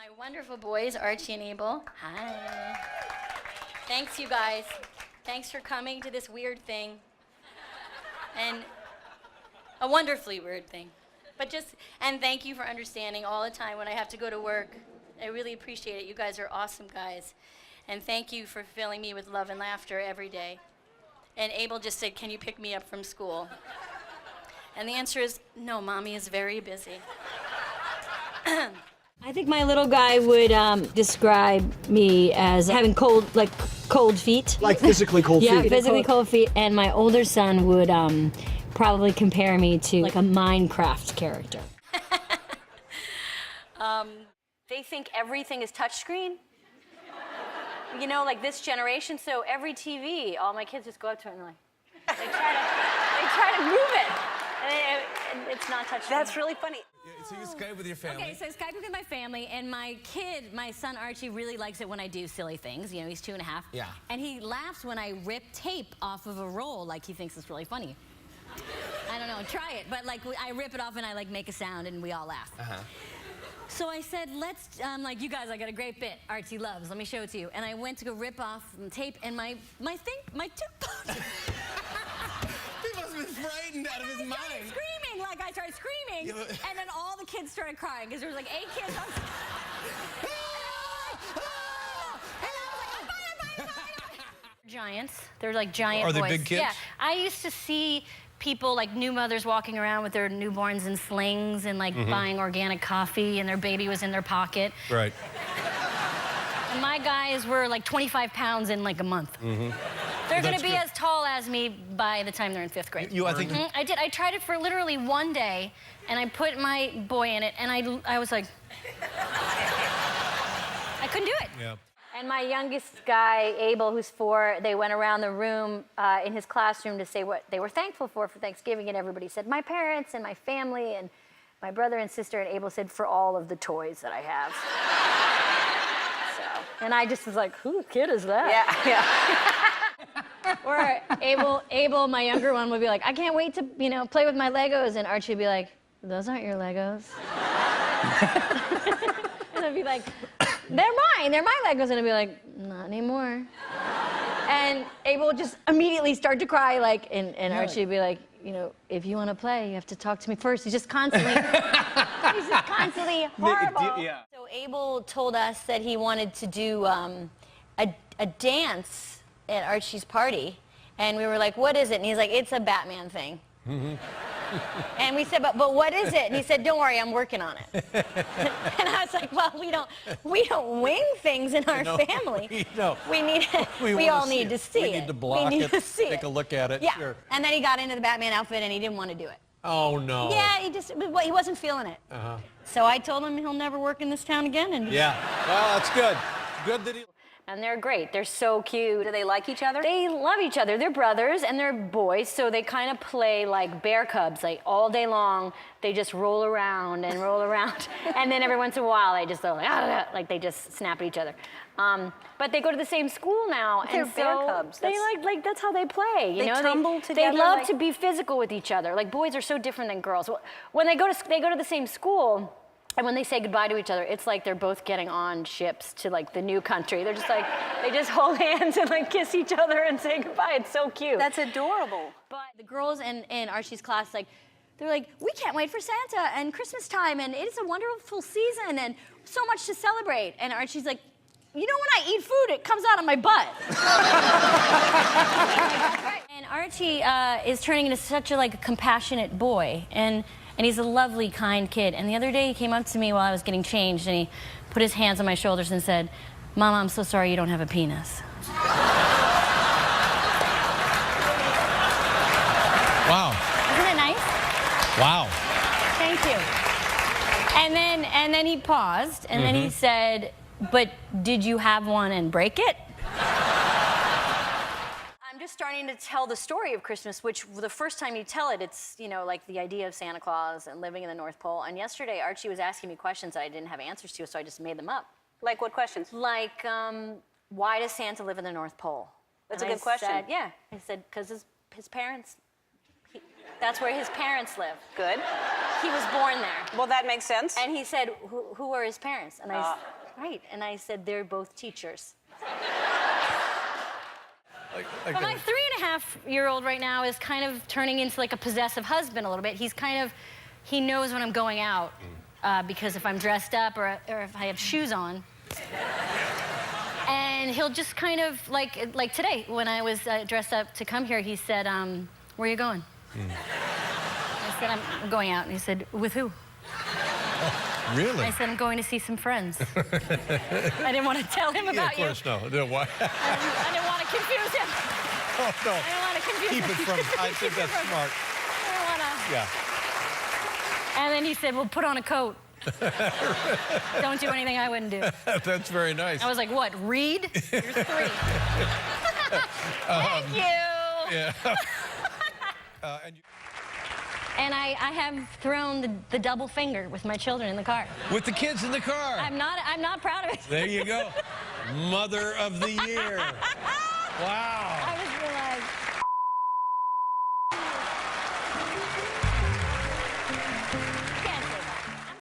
My wonderful boys, Archie and Abel. Hi. Thanks, you guys. Thanks for coming to this weird thing. And a wonderfully weird thing. And thank you for understanding all the time when I have to go to work. I really appreciate it. You guys are awesome guys. And thank you for filling me with love and laughter every day. And Abel just said, can you pick me up from school? And the answer is, no, Mommy is very busy. I think my little guy would describe me as having cold feet. Like physically cold feet? Yeah, physically cold feet. And my older son would probably compare me to like a Minecraft character. They think everything is touchscreen. You know, like this generation, so every TV, all my kids just go up to it and they're like, they try to move it. And it's not touchscreen. That's really funny. Yeah, so you Skype with your family? Okay, so I Skype with my family, and my son Archie, really likes it when I do silly things. You know, he's 2.5. Yeah. And he laughs when I rip tape off of a roll, like he thinks it's really funny. I don't know, try it, but like I rip it off and I like make a sound and we all laugh. So I said, like, you guys, I got a great bit Archie loves. Let me show it to you. And I went to go rip off tape, and my tooth. He must have been frightened out of his mind. I started screaming, and then all the kids started crying, because there was like 8 kids. Giants. They're like giant boys. Are they big kids? Yeah. I used to see people, like new mothers walking around with their newborns in slings and like buying organic coffee, and their baby was in their pocket. Right. And my guys were like 25 pounds in like a month. They're going to be as tall as me by the time they're in 5th grade. I think. I did. I tried it for literally one day, and I put my boy in it, and I was like, I couldn't do it. Yeah. And my youngest guy, Abel, who's 4, they went around the room in his classroom to say what they were thankful for Thanksgiving, and everybody said, my parents and my family and my brother and sister, and Abel said, for all of the toys that I have. So, and I just was like, who kid is that? Yeah. Or Abel, my younger one, would be like, I can't wait to, play with my Legos, and Archie would be like, those aren't your Legos. And I'd be like, they're my Legos, and I'd be like, not anymore. And Abel would just immediately start to cry, like, and Archie would be like, if you want to play, you have to talk to me first. He's just constantly horrible. Yeah. So Abel told us that he wanted to do a dance at Archie's party, and we were like, what is it? And he's like, it's a Batman thing. And we said, but what is it? And he said, don't worry, I'm working on it. And I was like, well, we don't wing things in our family. We all need to see it. We need to block it, take a look at it. Yeah. Sure. And then he got into the Batman outfit, and he didn't want to do it. Oh, no. Yeah, he wasn't feeling it. So I told him he'll never work in this town again. And Yeah. Well, that's good. Good that he... And they're great. They're so cute. Do they like each other? They love each other. They're brothers and they're boys, so they kind of play like bear cubs, like all day long. They just roll around and roll around, and then every once in a while they just go like they just snap at each other. But they go to the same school now, They're and bear so cubs. they like that's how they play. They tumble together. They love to be physical with each other. Like boys are so different than girls. When they go to the same school. And when they say goodbye to each other, it's like they're both getting on ships to like the new country. They're just like, they just hold hands and like kiss each other and say goodbye. It's so cute. That's adorable. But the girls in Archie's class, they're like, we can't wait for Santa and Christmas time, and it's a wonderful season and so much to celebrate. And Archie's like, when I eat food, it comes out of my butt. And Archie is turning into such a compassionate boy, and he's a lovely, kind kid. And the other day he came up to me while I was getting changed, and he put his hands on my shoulders and said, Mama, I'm so sorry you don't have a penis. Wow. Isn't it nice? Wow. Thank you. And then he paused, and then he said, but did you have one and break it? I'm just starting to tell the story of Christmas, which the first time you tell it, it's, like the idea of Santa Claus and living in the North Pole. And yesterday, Archie was asking me questions that I didn't have answers to, so I just made them up. Like what questions? Like, why does Santa live in the North Pole? That's a good question. I said, because his parents... That's where his parents live. Good. He was born there. Well, that makes sense. And he said, who are his parents? And right. And I said, they're both teachers. But my 3.5-year-old right now is kind of turning into like a possessive husband a little bit. He knows when I'm going out because if I'm dressed up or if I have shoes on. And he'll just kind of, like today, when I was dressed up to come here, he said, where are you going? I said, I'm going out. And he said, with who? Really? I said, I'm going to see some friends. I didn't want to tell him about you. Yeah, of course, no. Why? I didn't want to confuse him. Oh, no. I didn't want to confuse him. Keep it from, I think that's smart. I didn't want to. Yeah. And then he said, well, put on a coat. Don't do anything I wouldn't do. That's very nice. I was like, what, read? You're 3. Thank you. Yeah. And I have thrown the double finger with my children in the car. With the kids in the car. I'm not proud of it. There you go. Mother of the Year. Wow.